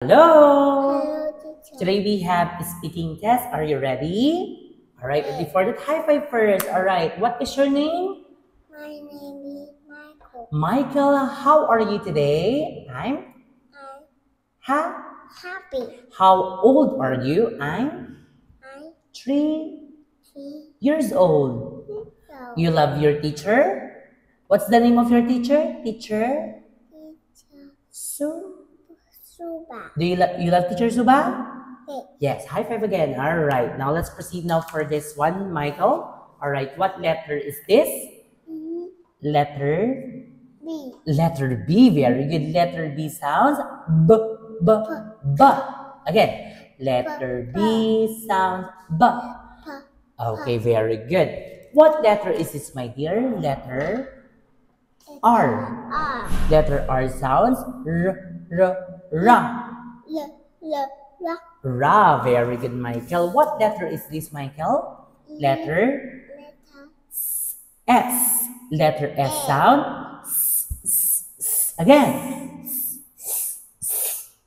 Hello! Hello, teacher. Today we have a speaking test. Are you ready? Alright, but before that, high five first. Alright, what is your name? My name is Michael. Michael, how are you today? I'm I'm happy. How old are you? I'm I'm 3 3 years old. years You love your teacher? What's the name of your teacher? Teacher Teacher Su. Suba. Do you love Teacher Suba? Hey, Yes, high five again. All right, now let's proceed now for this one, Michael. All right, what letter is this? E, Letter B. Letter B. Very good. Letter B sounds b b b. Again, letter B sounds b. P, Okay, very good. What letter is this, my dear? Letter R. R. Letter R sounds ra. L. Ra. Very good, Michael. What letter is this, Michael? Letter Letter S. Letter S sound again.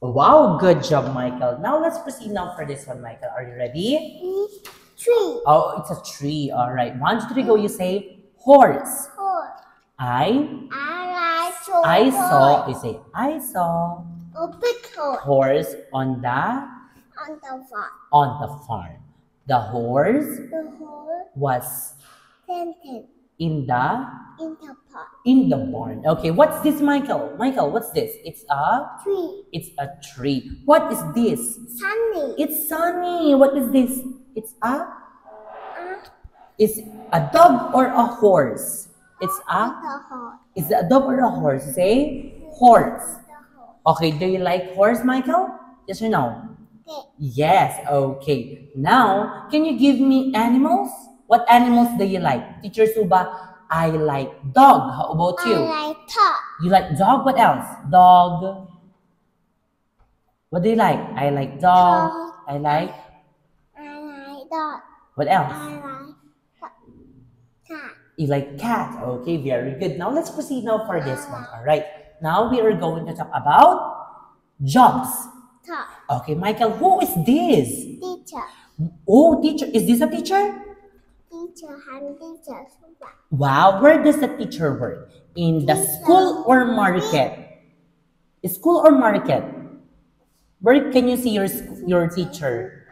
Wow, good job, Michael. Now let's proceed now for this one, Michael. Are you ready? E, 3. Oh, it's a tree. All right. 1, 2, 3, go. You say horse. 4. I I saw. You say I saw a big hole horse on on the farm. the farm. The horse The hole was planted in the in the pot. barn. Okay, what's this, Michael? Michael, what's this? It's a 3. tree. What is this? Sunny. It's sunny. What is this? It's Uh, is a dog or a horse? It's a the hole. is it a dog or a horse? Say horse. The hole. Okay, do you like horse, Michael? Yes or no? Okay. Yes, okay. Now, can you give me animals? What animals do you like? Teacher Suba, I like dog. How about I you? like top. You like dog? What else? Dog. What do you like? I like dog. Dog. I like, I like dog. what else? I like cat. You like cat. Okay, very good. Now, let's proceed now for this one. All right. Now, we are going to talk about jobs. Top. Okay, Michael, who is this? Teacher. Oh, teacher. Is this a teacher? Teacher. I'm teacher. Suba. Wow, where does the teacher work? In the school or market? School or market? Where can you see your teacher?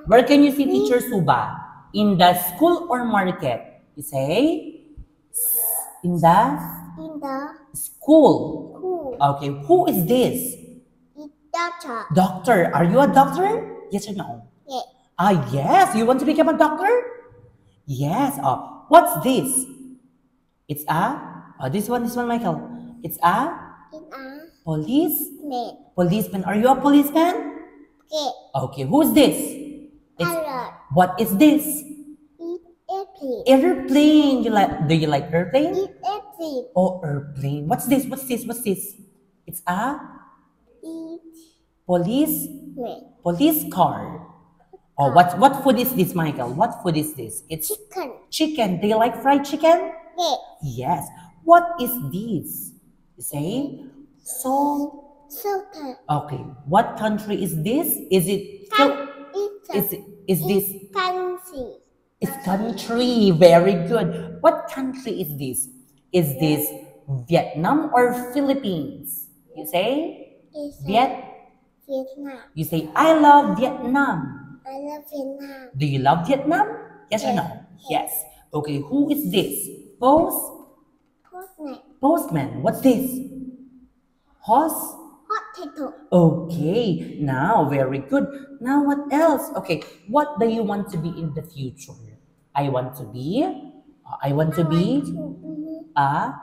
Where can you see Teacher Suba? In the school or market? You say in the In the school. pool. Okay, who is this? It's doctor. Doctor. Are you a doctor? Yes or no? Yeah. Yes. You want to become a doctor? Yes. What's this? It's this one, Michael. It's a In a policeman. net. Are you a policeman? Okay. Okay, who's this? It's Alert. what is this? Eat airplane. Airplane. Do you like airplane? Eat airplane. Oh, airplane. What's this? It's a Eat police net. car. Oh, what food is this, Michael? What food is this? It's Chicken. chicken. Do you like fried chicken? Yeah. Yes. What is this? You say so. Sultan. Okay. What country is this? Is it is this Fancy. it's country? Very good. What country is this? Is this Vietnam or Philippines? You say It's Vietnam. Vietnam. You say I love Vietnam. I love Vietnam. Do you love Vietnam? Yes or Yes. no? Yes. Okay. Who is this? Postman. What's this? Horse. Potato. Okay, now very good. Now what else? Okay, what do you want to be in the future? I want to be I want to be a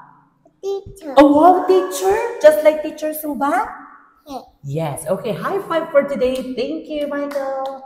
teacher. wow teacher, just like Teacher Suba. Yeah. Yes. Okay. High five for today. Thank you, Michael.